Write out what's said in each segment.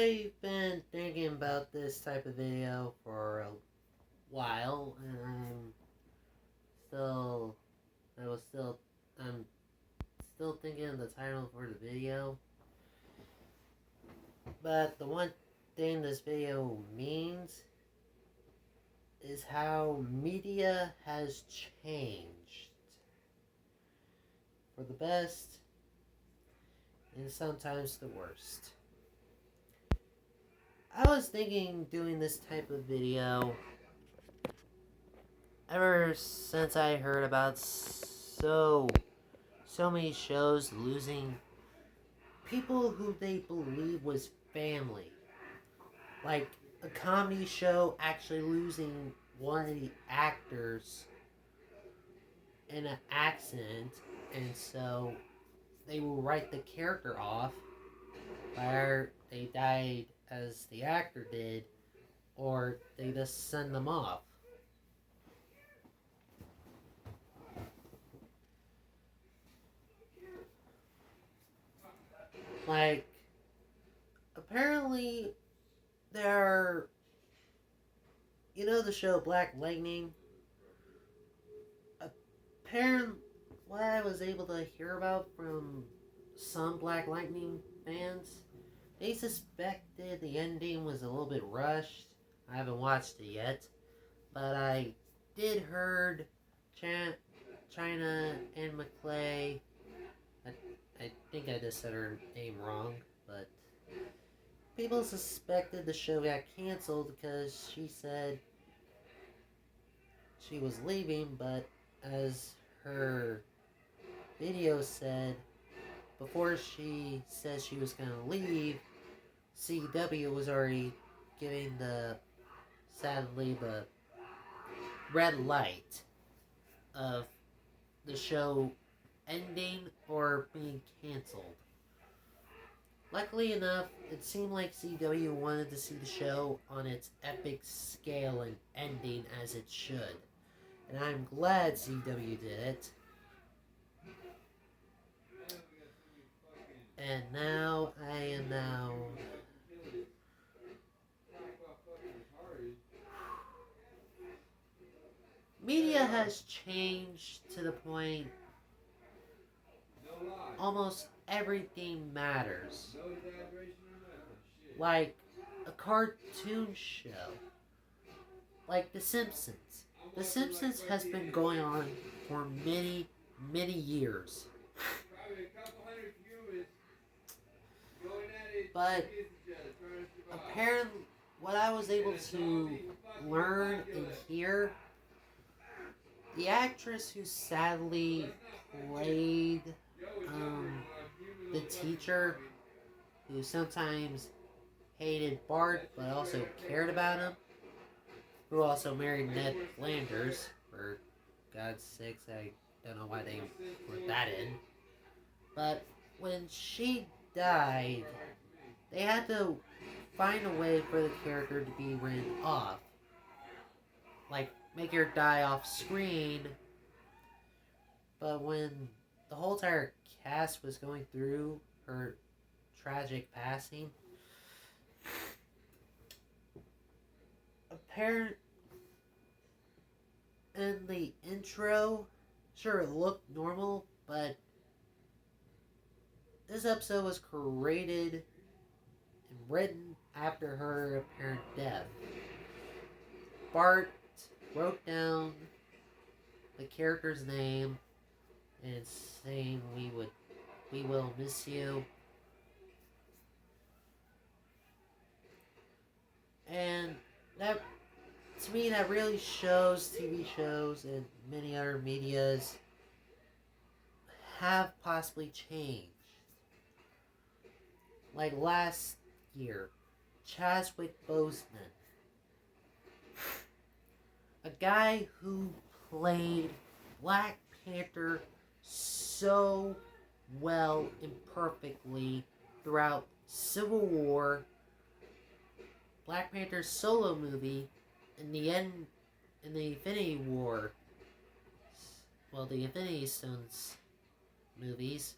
I've been thinking about this type of video for a while, and still, I was still, I'm still thinking of the title for the video. But the one thing this video means is how media has changed for the best and sometimes the worst. I was thinking doing this type of video ever since I heard about so many shows losing people who they believe was family. Like a comedy show actually losing one of the actors in an accident, and so they will write the character off, whether they died as the actor did, or they just send them off. Like, apparently, there are, you know the show Black Lightning? Apparently, what I was able to hear about from some Black Lightning fans, they suspected the ending was a little bit rushed. I haven't watched it yet, but I did heard China and McClay. I think I just said her name wrong, but people suspected the show got canceled because she said she was leaving, but as her video said, before she said she was going to leave, CW was already giving the, sadly, the red light of the show ending or being canceled. Luckily enough, it seemed like CW wanted to see the show on its epic scale and ending as it should. And I'm glad CW did it. And now I am now media has changed to the point almost everything matters. Like a cartoon show. Like The Simpsons. The Simpsons has been going on for many, many years. But apparently, what I was able to learn and hear, the actress who sadly played the teacher, who sometimes hated Bart but also cared about him, who also married Ned Flanders, for God's sakes, I don't know why they put that in. But when she died, they had to find a way for the character to be written off. Like, make her die off screen. But when the whole entire cast was going through her tragic passing, apparent in the intro, sure, it looked normal, but this episode was created and written after her apparent death. Bart wrote down the character's name and saying we will miss you. And that, to me, that really shows TV shows and many other medias have possibly changed. Like last year, Chadwick Boseman, a guy who played Black Panther so well and perfectly throughout Civil War, Black Panther's solo movie, in the Infinity War, well, the Infinity Stones movies,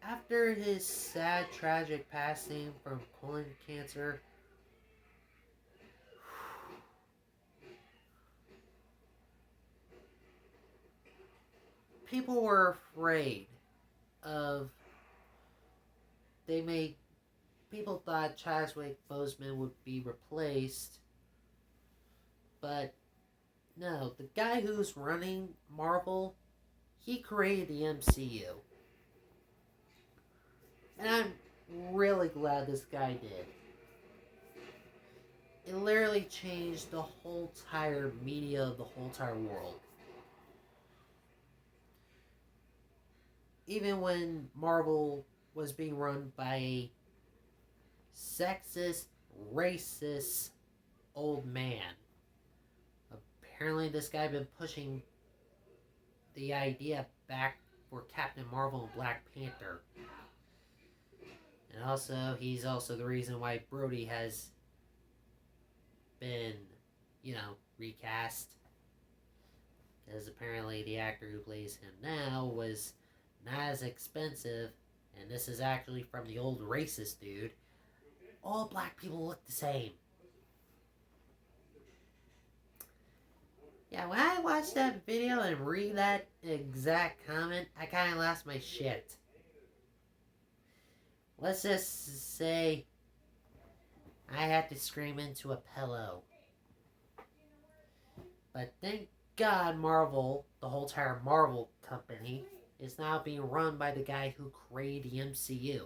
after his sad, tragic passing from colon cancer, people were afraid of. They made. People thought Chadwick Boseman would be replaced, but no, the guy who's running Marvel, he created the MCU. And I'm really glad this guy did. It literally changed the whole entire media of the whole entire world. Even when Marvel was being run by a sexist, racist old man. Apparently this guy been pushing the idea back for Captain Marvel and Black Panther. And also, he's also the reason why Brody has been, recast. Because apparently the actor who plays him now was not as expensive, and this is actually from the old racist dude. All black people look the same. Yeah, when I watched that video and read that exact comment, I kind of lost my shit. Let's just say I had to scream into a pillow. But thank God Marvel, the whole entire Marvel company, is now being run by the guy who created the MCU.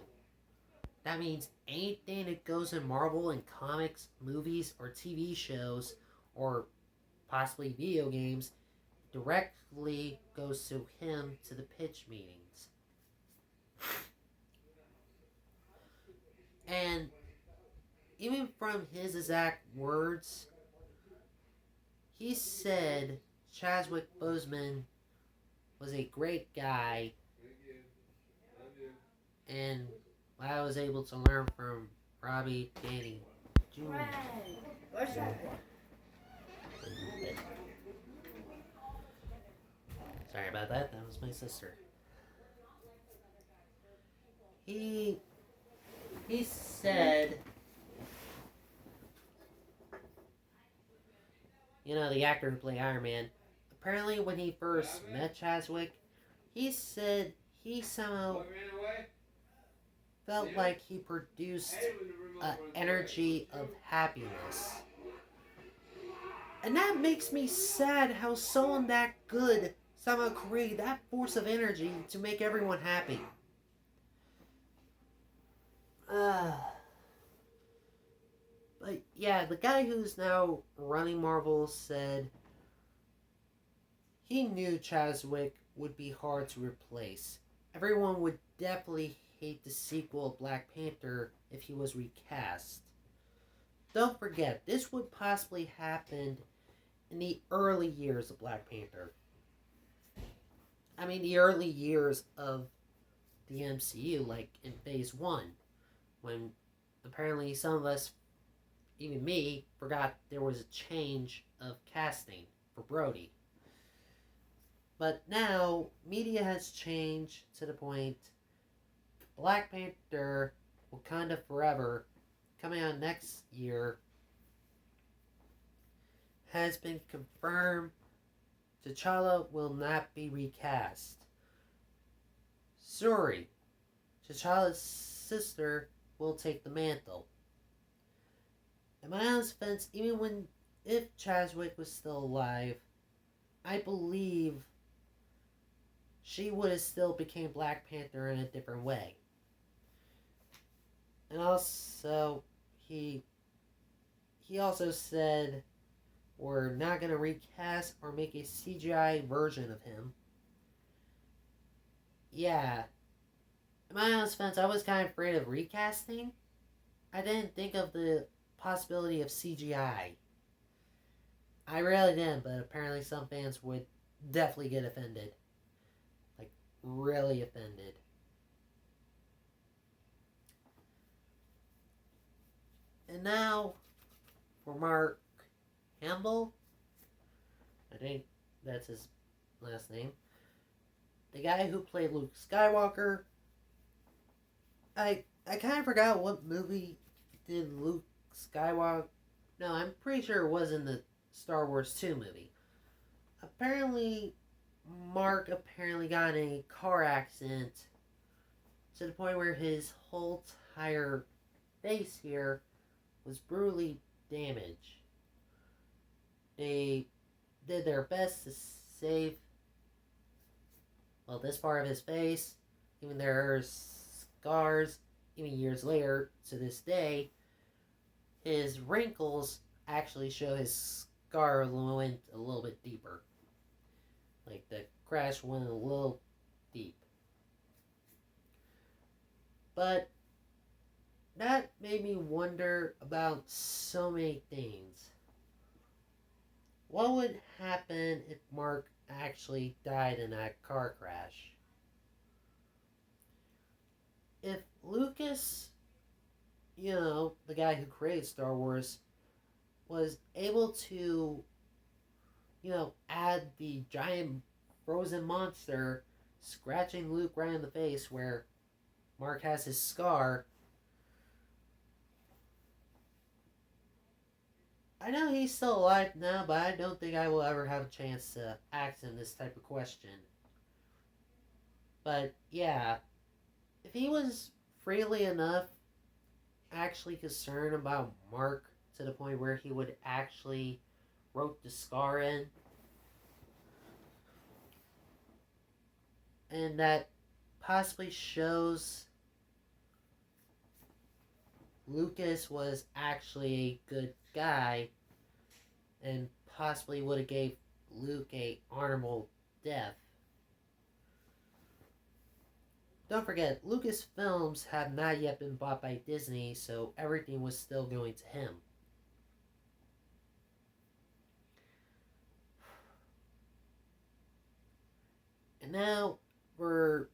That means anything that goes in Marvel in comics, movies, or TV shows, or possibly video games, directly goes to him to the pitch meetings. And even from his exact words, he said Chadwick Boseman was a great guy, and I was able to learn from Robbie Downey Jr. Where's that? Sorry about that. That was my sister. He said, the actor who played Iron Man, apparently when he first met Chadwick, he said he somehow felt like he produced an energy of happiness. And that makes me sad how someone that good somehow created that force of energy to make everyone happy. But yeah, the guy who's now running Marvel said he knew Chadwick would be hard to replace. Everyone would definitely hate the sequel of Black Panther if he was recast. Don't forget, this would possibly happen in the early years of Black Panther. I mean, the early years of the MCU, like in Phase 1, when apparently some of us, even me, forgot there was a change of casting for Brody. But now, media has changed to the point Black Panther Wakanda Forever, coming out next year, has been confirmed. T'Challa will not be recast. Shuri, T'Challa's sister, will take the mantle. In my honest defense, if Chadwick was still alive, I believe she would have still became Black Panther in a different way. And also, he also said we're not going to recast or make a CGI version of him. Yeah. In my honest defense, I was kind of afraid of recasting. I didn't think of the possibility of CGI. I really didn't, but apparently some fans would definitely get offended. Like, really offended. And now, for Mark Hamill, I think that's his last name. The guy who played Luke Skywalker, I kind of forgot what movie did Luke Skywalker. No, I'm pretty sure it was in the Star Wars 2 movie. Apparently, Mark apparently got in a car accident to the point where his whole entire face here was brutally damaged. They did their best to save, well, this part of his face. Even there are scars, even years later to this day, his wrinkles actually show his scar went a little bit deeper. Like the crash went a little deep. But that made me wonder about so many things. What would happen if Mark actually died in that car crash? If Lucas, the guy who created Star Wars, was able to, add the giant frozen monster scratching Luke right in the face where Mark has his scar. I know he's still alive now, but I don't think I will ever have a chance to ask him this type of question. But yeah, if he was freely enough actually concerned about Mark to the point where he would actually wrote the scar in, and that possibly shows Lucas was actually a good guy and possibly would have gave Luke a honorable death. Don't forget, Lucasfilms have not yet been bought by Disney, so everything was still going to him. And now for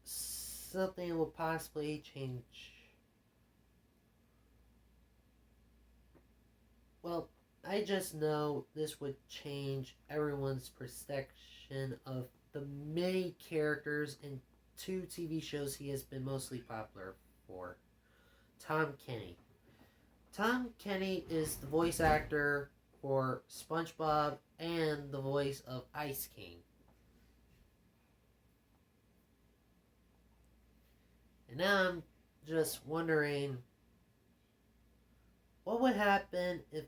something that will possibly change. Well, I just know this would change everyone's perception of the many characters and 2 TV shows he has been mostly popular for. Tom Kenny. Tom Kenny is the voice actor for SpongeBob and the voice of Ice King. And now I'm just wondering what would happen if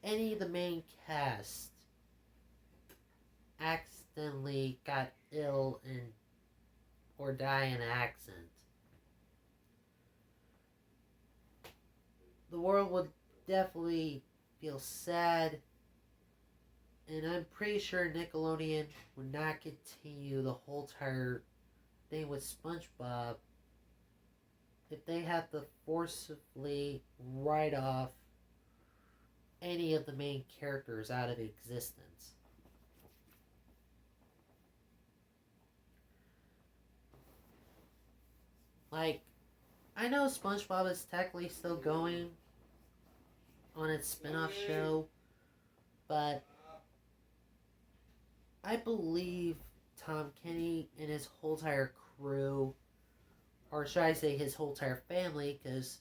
any of the main cast accidentally got ill and or die in an accident. The world would definitely feel sad, and I'm pretty sure Nickelodeon would not continue the whole entire thing with SpongeBob if they have to forcibly write off any of the main characters out of existence. Like, I know SpongeBob is technically still going on its spin-off show, but I believe Tom Kenny and his whole entire crew, or should I say his whole entire family, because,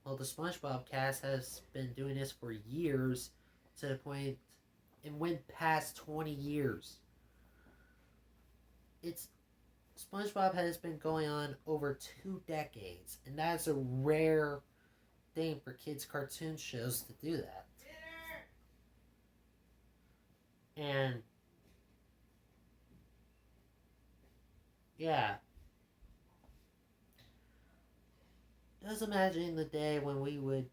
well, the SpongeBob cast has been doing this for years, to the point it went past 20 years. SpongeBob has been going on over 2 decades, and that's a rare thing for kids' cartoon shows to do that. And yeah, just imagine the day when we would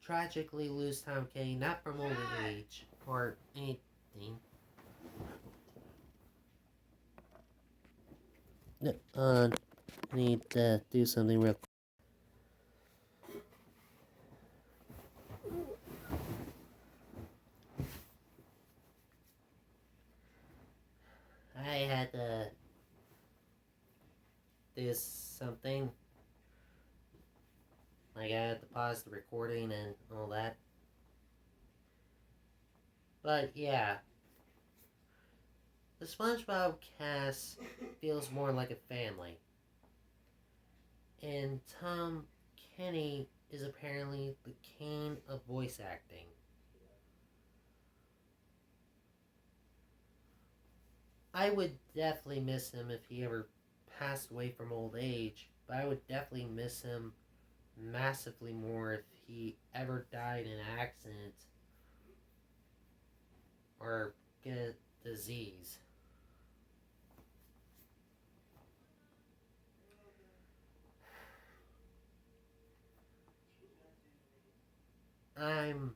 tragically lose Tom Kenny, not from old age or anything. I need to do something real quick. I had to do something. Like, I had to pause the recording and all that. But yeah, the SpongeBob cast feels more like a family. And Tom Kenny is apparently the king of voice acting. I would definitely miss him if he ever passed away from old age, but I would definitely miss him massively more if he ever died in an accident or get a disease. I'm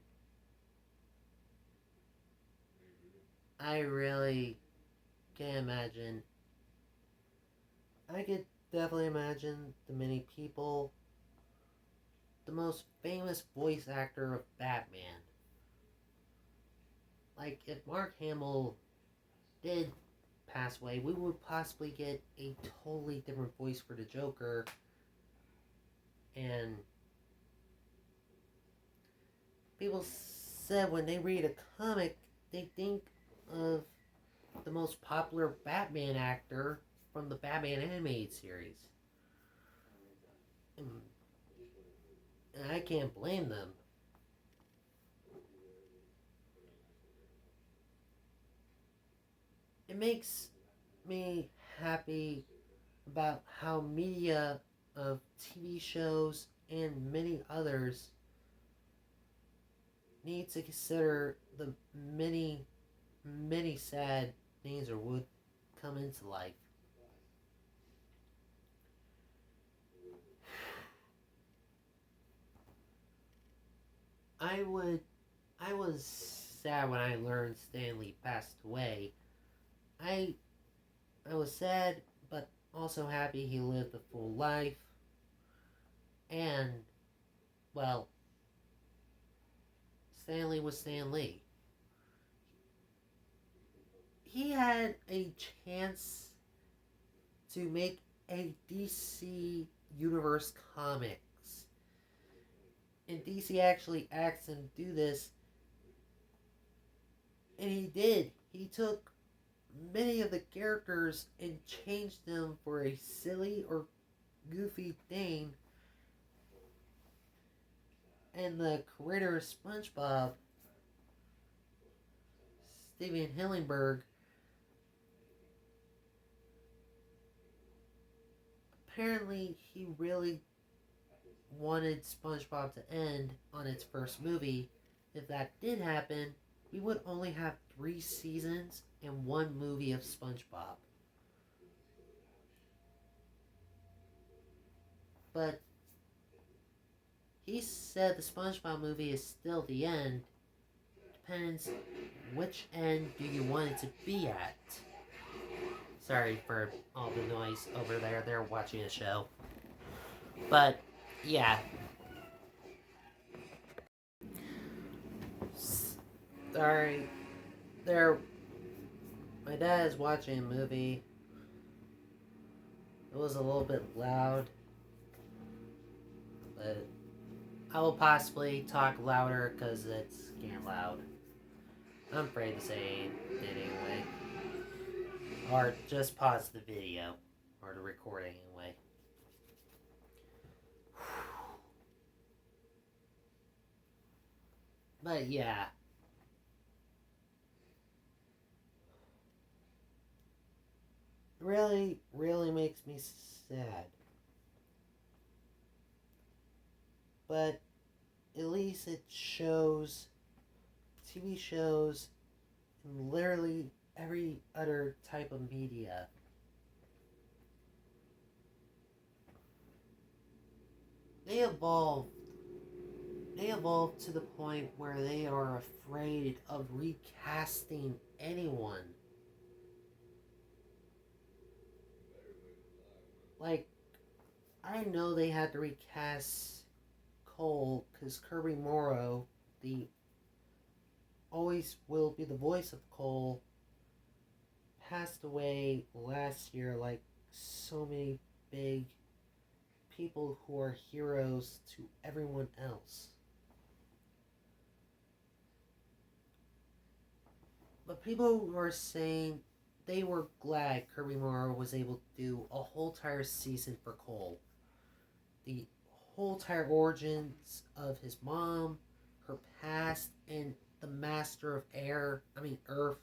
I really can't imagine. I could definitely imagine the many people, the most famous voice actor of Batman. Like, if Mark Hamill did pass away, we would possibly get a totally different voice for the Joker. And people said when they read a comic, they think of the most popular Batman actor from the Batman animated series. And I can't blame them. It makes me happy about how media of TV shows and many others need to consider the many, many sad things that would come into life. I would I was sad when I learned Stan Lee passed away. I I was sad but also happy he lived a full life. And well, Stan Lee was Stan Lee. He had a chance to make a DC Universe comics. And DC actually asked him to do this, and he did. He took many of the characters and changed them for a silly or goofy thing. And the creator of SpongeBob, Steven Hillenburg, apparently he really wanted SpongeBob to end on its first movie. If that did happen, we would only have 3 seasons and 1 movie of SpongeBob. But he said the SpongeBob movie is still the end. Depends which end do you want it to be at. Sorry for all the noise over there. They're watching a show. But yeah. Sorry. They're my dad is watching a movie. It was a little bit loud. But I will possibly talk louder because it's getting loud. I'm afraid to say it anyway. Or just pause the video. Or the recording anyway. But yeah. It really, really makes me sad. But at least it shows TV shows and literally every other type of media. They evolve. They evolve to the point where they are afraid of recasting anyone. Like, I know they had to recast Cole because Kirby Morrow, the always will be the voice of Cole, passed away last year like so many big people who are heroes to everyone else. But people were saying they were glad Kirby Morrow was able to do a whole entire season for Cole. the whole entire origins of his mom, her past, and the Master of Earth.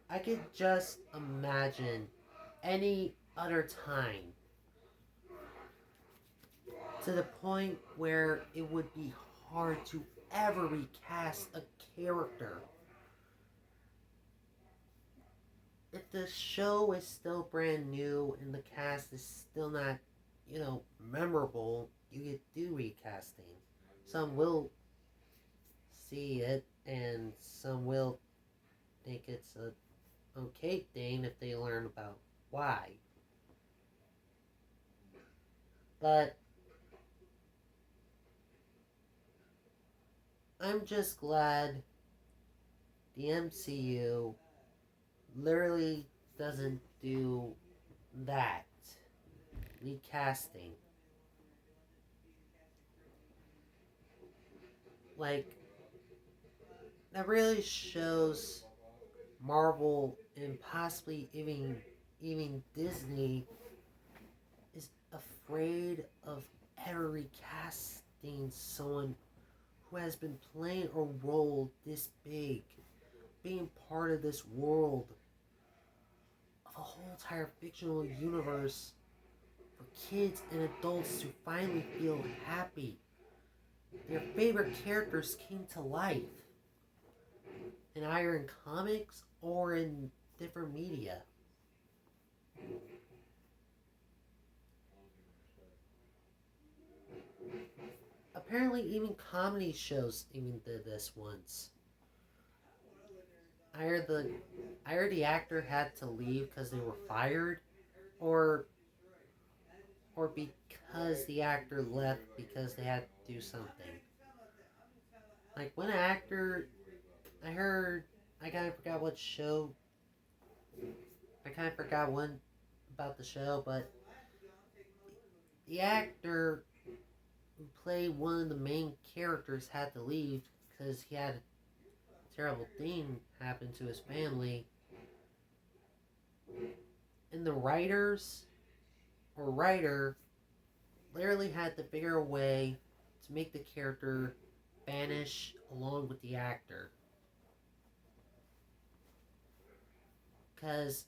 I could just imagine any other time to the point where it would be hard to ever recast a character. If the show is still brand new and the cast is still not, memorable, you could do recasting. Some will see it, and some will think it's a okay thing if they learn about why. But I'm just glad the MCU literally doesn't do that. Recasting. Like, that really shows Marvel and possibly even Disney is afraid of ever recasting someone who has been playing a role this big, being part of this world of a whole entire fictional universe for kids and adults to finally feel happy. Their favorite characters came to life in either in comics or in different media. Apparently, even comedy shows even did this once. Either the actor had to leave because they were fired, or because the actor left because they had to do something. Like one actor, I heard, I kind of forgot what show. I kind of forgot one about the show, but the actor who played one of the main characters had to leave because he had a terrible thing happen to his family. And the writer literally had to figure a way to make the character vanish along with the actor. Because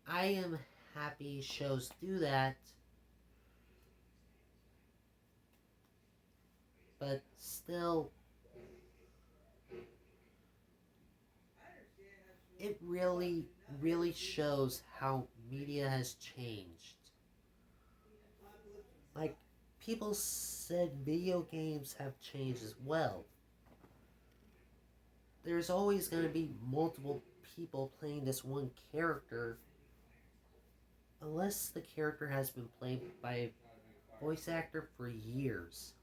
I am happy shows do that, but still, it really, really shows how media has changed. Like, people said video games have changed as well. There's always going to be multiple people playing this one character unless the character has been played by a voice actor for years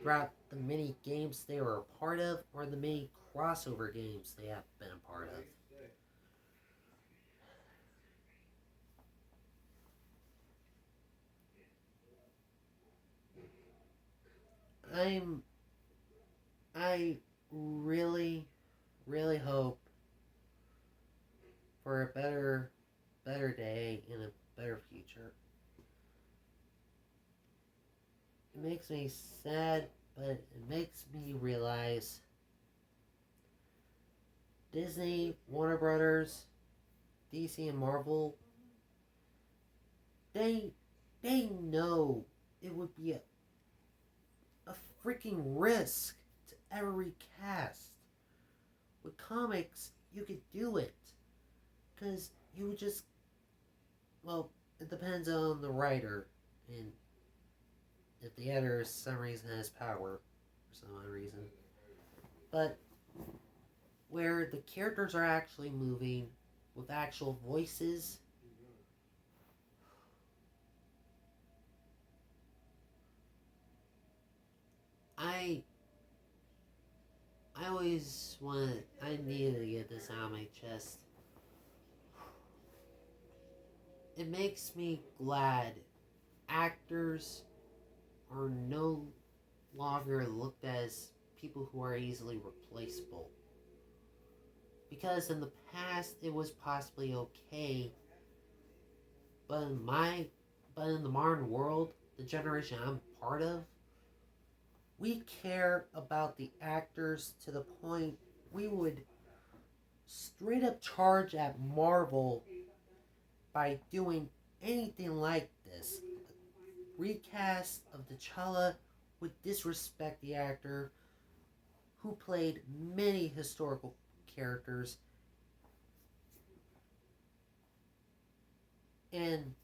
throughout the many games they were a part of or the many crossover games they have been a part of. I'm I really, really hope for a better day and a better future. It makes me sad, but it makes me realize Disney, Warner Brothers, DC, and Marvel, they they know it would be a freaking risk to ever recast. With comics, you could do it. Because you would just, well, it depends on the writer and if the editor, for some reason, has power for some other reason. But where the characters are actually moving with actual voices, I I always I needed to get this out of my chest. It makes me glad actors are no longer looked at as people who are easily replaceable. Because in the past it was possibly okay, but in the modern world, the generation I'm part of, we care about the actors to the point we would straight up charge at Marvel by doing anything like this. Recast of T'Challa would disrespect the actor who played many historical characters, and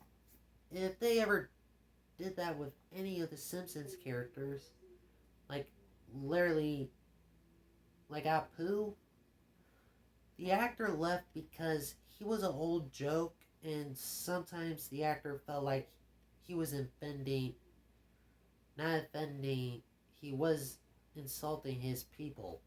if they ever did that with any of the Simpsons characters, like literally like Apu, the actor left because he was an old joke, and sometimes the actor felt like he was not offending, he was insulting his people.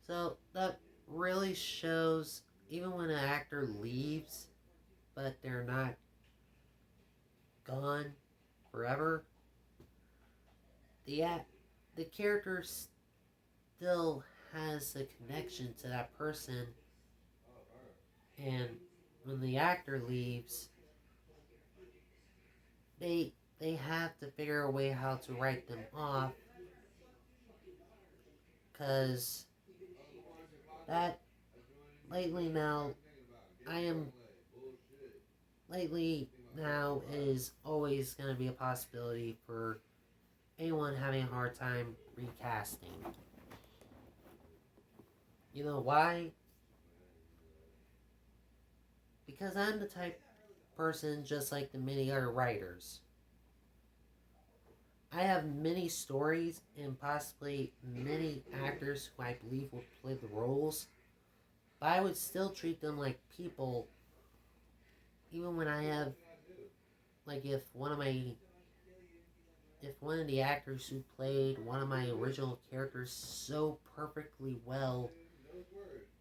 So that really shows, even when an actor leaves, but they're not gone forever, the the character still has a connection to that person, and when the actor leaves, they have to figure a way how to write them off, because that lately now I am lately now is always going to be a possibility for anyone having a hard time recasting. You know why? Because I'm the type of person, just like the many other writers. I have many stories and possibly many actors who I believe will play the roles, but I would still treat them like people, even when I have, like, if one of the actors who played one of my original characters so perfectly well,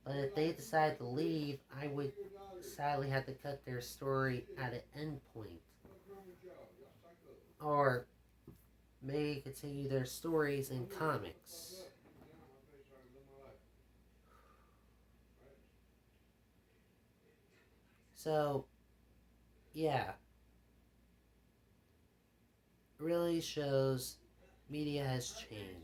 but if they decide to leave, I would sadly have to cut their story at an end point, or maybe continue their stories in comics. So, yeah, really shows media has changed.